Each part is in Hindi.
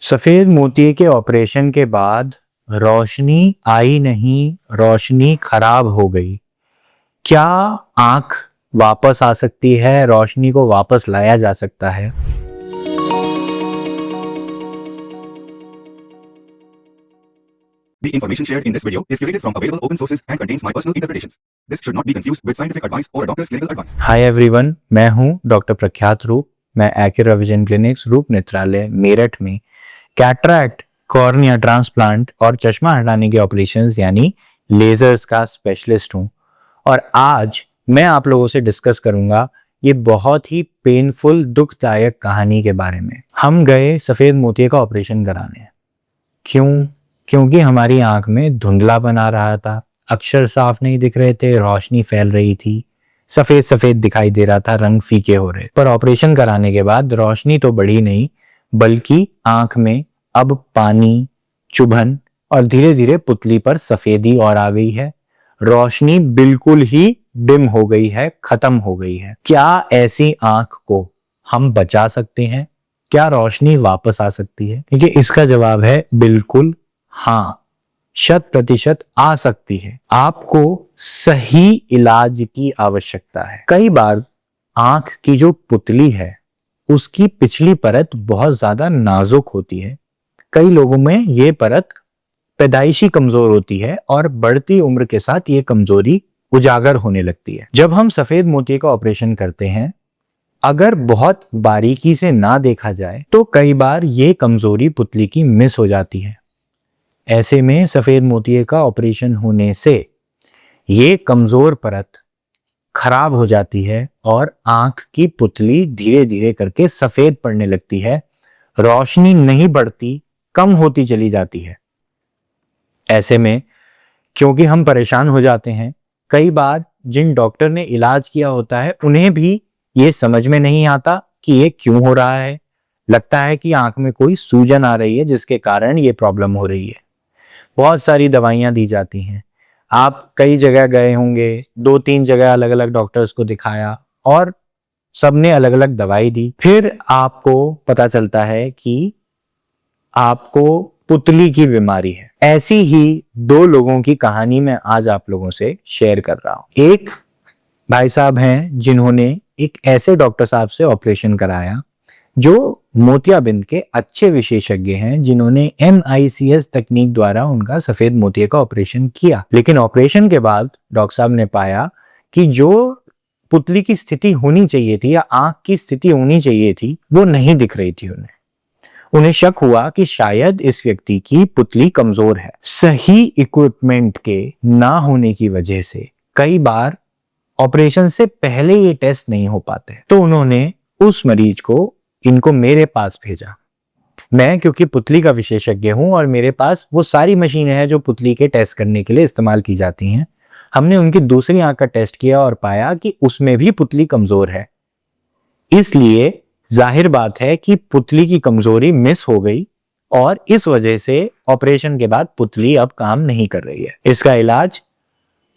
सफेद मोतिये के ऑपरेशन के बाद रोशनी आई नहीं, रोशनी खराब हो गई। क्या आंख वापस आ सकती है? रोशनी को वापस लाया जा सकता है? The information shared in this video is curated from available open sources and contains my personal interpretations. This should not be confused with scientific advice or a doctor's clinical advice. Hi everyone, मैं हूं डॉक्टर प्रख्यात रूप। मैं एक्यूरेट विजन क्लिनिक्स रूप नेत्रालय मेरठ में कैटरैक्ट, कॉर्निया ट्रांसप्लांट और चश्मा हटाने के ऑपरेशंस यानी लेजर्स का स्पेशलिस्ट हूं। और आज मैं आप लोगों से डिस्कस करूंगा ये बहुत ही पेनफुल, दुखदायक कहानी के बारे में। हम गए सफेद मोतिये का ऑपरेशन कराने। क्यों? क्योंकि हमारी आंख में धुंधलापन आ रहा था, अक्षर साफ नहीं दिख रहे थे, रोशनी फैल रही थी, सफेद सफेद दिखाई दे रहा था, रंग फीके हो रहे। पर ऑपरेशन कराने के बाद रोशनी तो बढ़ी नहीं, बल्कि आंख में अब पानी, चुभन और धीरे धीरे पुतली पर सफेदी और आ गई है। रोशनी बिल्कुल ही डिम हो गई है, खत्म हो गई है। क्या ऐसी आंख को हम बचा सकते हैं? क्या रोशनी वापस आ सकती है? देखिए, इसका जवाब है बिल्कुल हाँ, 100% आ सकती है। आपको सही इलाज की आवश्यकता है। कई बार आंख की जो पुतली है उसकी पिछली परत बहुत ज्यादा नाजुक होती है। कई लोगों में ये परत पैदाइशी कमजोर होती है और बढ़ती उम्र के साथ ये कमजोरी उजागर होने लगती है। जब हम सफेद मोतिये का ऑपरेशन करते हैं, अगर बहुत बारीकी से ना देखा जाए तो कई बार ये कमजोरी पुतली की मिस हो जाती है। ऐसे में सफेद मोतिये का ऑपरेशन होने से ये कमजोर परत खराब हो जाती है और आंख की पुतली धीरे धीरे करके सफेद पड़ने लगती है। रोशनी नहीं बढ़ती, कम होती चली जाती है। ऐसे में क्योंकि हम परेशान हो जाते हैं, कई बार जिन डॉक्टर ने इलाज किया होता है उन्हें भी ये समझ में नहीं आता कि ये क्यों हो रहा है। लगता है कि आंख में कोई सूजन आ रही है जिसके कारण ये प्रॉब्लम हो रही है। बहुत सारी दवाइयां दी जाती हैं। आप कई जगह गए होंगे, 2-3 जगह अलग अलग डॉक्टर्स को दिखाया और सबने अलग अलग दवाई दी। फिर आपको पता चलता है कि आपको पुतली की बीमारी है। ऐसी ही 2 लोगों की कहानी मैं आज आप लोगों से शेयर कर रहा हूं। एक भाई साहब हैं जिन्होंने एक ऐसे डॉक्टर साहब से ऑपरेशन कराया जो मोतियाबिंद के अच्छे विशेषज्ञ हैं, जिन्होंने MICS तकनीक द्वारा उनका सफेद मोतिये का ऑपरेशन किया। लेकिन ऑपरेशन के बाद डॉक्टर साहब ने पाया कि जो पुतली की स्थिति होनी चाहिए थी या आंख की स्थिति होनी चाहिए थी वो नहीं दिख रही थी। उन्हें शक हुआ कि शायद इस व्यक्ति की पुतली कमजोर है। सही इक्विपमेंट के ना होने की वजह से कई बार ऑपरेशन से पहले ये टेस्ट नहीं हो पाते। तो उन्होंने उस मरीज को इनको मेरे पास भेजा। मैं क्योंकि पुतली का विशेषज्ञ हूं और मेरे पास वो सारी मशीनें हैं जो पुतली के टेस्ट करने के लिए इस्तेमाल की जाती हैं। हमने उनकी दूसरी आंख का टेस्ट किया और पाया कि उसमें भी पुतली कमजोर है। इसलिए जाहिर बात है कि पुतली की कमजोरी मिस हो गई और इस वजह से ऑपरेशन के बाद पुतली अब काम नहीं कर रही है। इसका इलाज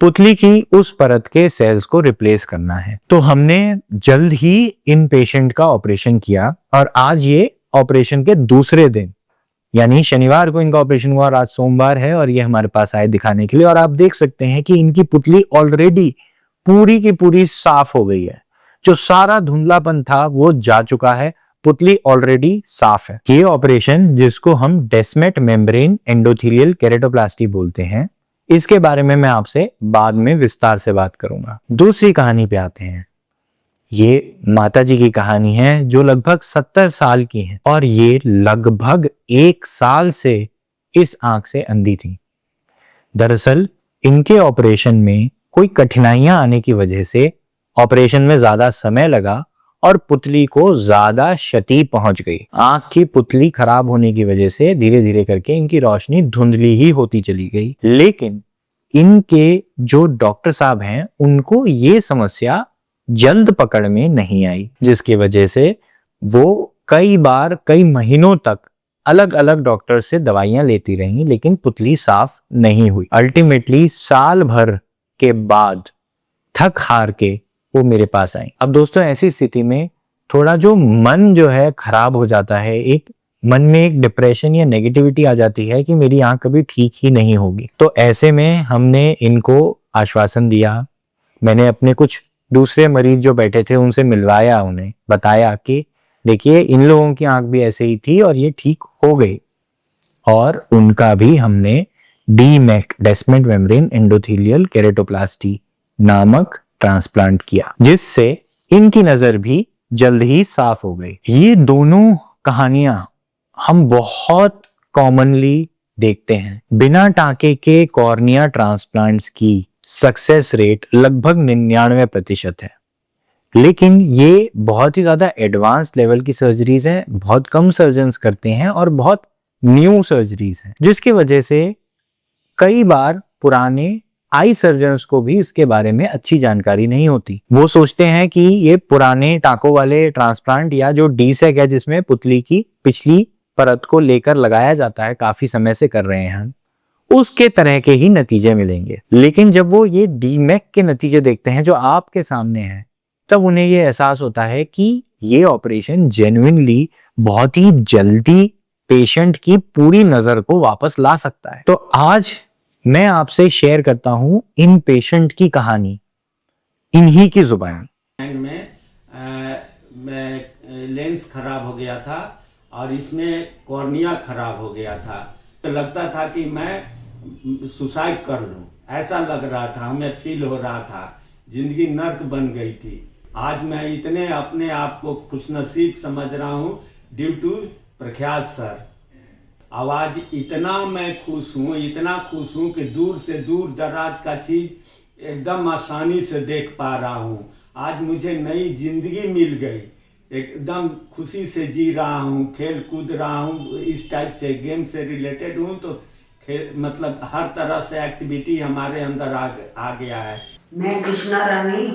पुतली की उस परत के सेल्स को रिप्लेस करना है। तो हमने जल्द ही इन पेशेंट का ऑपरेशन किया और आज ये ऑपरेशन के दूसरे दिन यानी शनिवार को इनका ऑपरेशन हुआ और आज सोमवार है और ये हमारे पास आए दिखाने के लिए। और आप देख सकते हैं कि इनकी पुतली ऑलरेडी पूरी की पूरी साफ हो गई है। जो सारा धुंधलापन था वो जा चुका है, पुतली ऑलरेडी साफ है। ये ऑपरेशन, जिसको हम डेस्मेट मेम्ब्रेन एंडोथेलियल केरेटोप्लास्टी बोलते हैं, इसके बारे में मैं आपसे बाद में विस्तार से बात करूंगा। दूसरी कहानी पे आते हैं। ये माता जी की कहानी है जो लगभग 70 साल की है और ये लगभग 1 साल से इस आंख से अंधी थी। दरअसल इनके ऑपरेशन में कोई कठिनाइयां आने की वजह से ऑपरेशन में ज्यादा समय लगा और पुतली को ज्यादा क्षति पहुंच गई। आंख की पुतली खराब होने की वजह से धीरे धीरे करके इनकी रोशनी धुंधली ही होती चली गई। लेकिन इनके जो डॉक्टर साहब हैं उनको ये समस्या जल्द पकड़ में नहीं आई, जिसकी वजह से वो कई बार कई महीनों तक अलग अलग डॉक्टर से दवाइयां लेती रहीं, लेकिन पुतली साफ नहीं हुई। अल्टीमेटली साल भर के बाद थक हार के वो मेरे पास आई। अब दोस्तों, ऐसी स्थिति में थोड़ा जो मन जो है खराब हो जाता है, एक मन में एक डिप्रेशन या नेगेटिविटी आ जाती है कि मेरी आंख कभी ठीक ही नहीं होगी। तो ऐसे में हमने इनको आश्वासन दिया। मैंने अपने कुछ दूसरे मरीज जो बैठे थे उनसे मिलवाया, उन्हें बताया कि देखिए इन लोगों की आंख भी ऐसे ही थी और ये ठीक हो गई। और उनका भी हमने डीमेक डेस्मेंट मेम्ब्रेन एंडोथेलियल केरेटोप्लास्टी नामक ट्रांसप्लांट किया, जिससे इनकी नजर भी जल्द ही साफ हो गई। ये दोनों कहानियां हम बहुत कॉमनली देखते हैं। बिना टांके के कॉर्निया ट्रांसप्लांट्स की सक्सेस रेट लगभग 99% है, लेकिन ये बहुत ही ज्यादा एडवांस लेवल की सर्जरीज हैं, बहुत कम सर्जन्स करते हैं और बहुत न्यू सर्जरीज हैं, जिसकी वजह से कई बार पुराने आई सर्जन्स को भी इसके बारे में अच्छी जानकारी नहीं होती। वो सोचते हैं कि ये पुराने टांकों वाले ट्रांसप्लांट या जो डीसेक है जिसमें पुतली की पिछली परत को लेकर लगाया जाता है, काफी समय से कर रहे हैं हम, उसके तरह के ही नतीजे मिलेंगे। लेकिन जब वो ये डीमेक के नतीजे देखते हैं जो आपके सामने हैं, तब उन्हें ये एहसास होता है कि ये ऑपरेशन जेन्युइनली बहुत ही जल्दी पेशेंट की पूरी नजर को वापस ला सकता है। तो आज मैं आपसे शेयर करता हूं इन पेशेंट की कहानी इन्हीं की जुबानी। में लेंस खराब हो गया था और इसमें कॉर्निया खराब हो गया था। तो लगता था कि मैं सुसाइड कर लूं, ऐसा लग रहा था, हमें फील हो रहा था, जिंदगी नर्क बन गई थी। आज मैं इतने अपने आप को खुशनसीब समझ रहा हूँ ड्यू टू प्रख्यात सर। आवाज इतना मैं खुश हूँ, इतना खुश हूँ कि दूर से दूर दराज का चीज एकदम आसानी से देख पा रहा हूँ। आज मुझे नई जिंदगी मिल गई, एकदम खुशी से जी रहा हूँ, खेल कूद रहा हूँ, इस टाइप से गेम से रिलेटेड हूँ। तो मतलब हर तरह से एक्टिविटी हमारे अंदर आ गया है। मैं कृष्णा रानी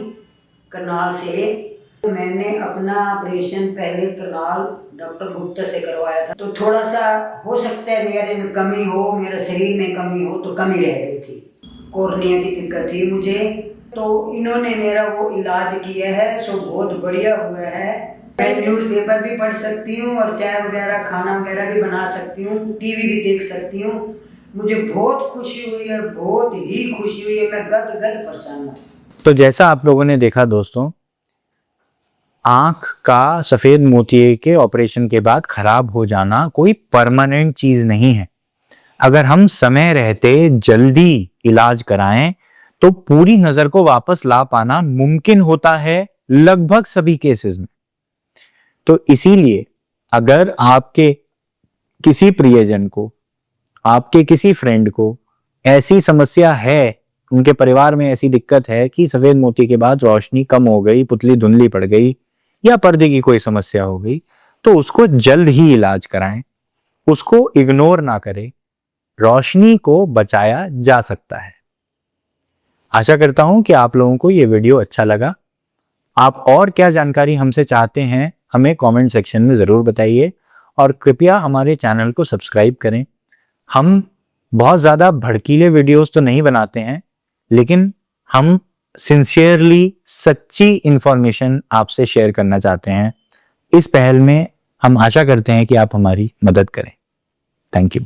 करनाल से। मैंने अपना ऑपरेशन पहले करनाल डॉक्टर गुप्ता से करवाया था। तो थोड़ा सा हो सकता है मेरे में कमी हो, मेरे शरीर में कमी हो, तो कमी रह गई थी, कॉर्निया की दिक्कत थी मुझे। तो इन्होंने मेरा वो इलाज किया है, सो बहुत बढ़िया हुआ है। मैं न्यूज़पेपर भी पढ़ सकती हूँ और चाय वगैरह खाना वगैरह भी बना सकती हूँ, टीवी भी देख सकती हूँ। मुझे बहुत खुशी हुई है, बहुत ही खुशी हुई है, मैं गद गद प्रसन्न हूँ। तो जैसा आप लोगों ने देखा दोस्तों, आंख का सफेद मोतिये के ऑपरेशन के बाद खराब हो जाना कोई परमानेंट चीज नहीं है। अगर हम समय रहते जल्दी इलाज कराएं तो पूरी नजर को वापस ला पाना मुमकिन होता है लगभग सभी केसेस में। तो इसीलिए अगर आपके किसी प्रियजन को, आपके किसी फ्रेंड को ऐसी समस्या है, उनके परिवार में ऐसी दिक्कत है कि सफेद मोती के बाद रोशनी कम हो गई, पुतली धुंधली पड़ गई या पर्दे की कोई समस्या हो गई, तो उसको जल्द ही इलाज कराएं, उसको इग्नोर ना करें। रोशनी को बचाया जा सकता है। आशा करता हूं कि आप लोगों को ये वीडियो अच्छा लगा। आप और क्या जानकारी हमसे चाहते हैं हमें कमेंट सेक्शन में ज़रूर बताइए और कृपया हमारे चैनल को सब्सक्राइब करें। हम बहुत ज़्यादा भड़कीले वीडियोस तो नहीं बनाते हैं, लेकिन हम सिंसियरली सच्ची इंफॉर्मेशन आपसे शेयर करना चाहते हैं। इस पहल में हम आशा करते हैं कि आप हमारी मदद करें। Thank you.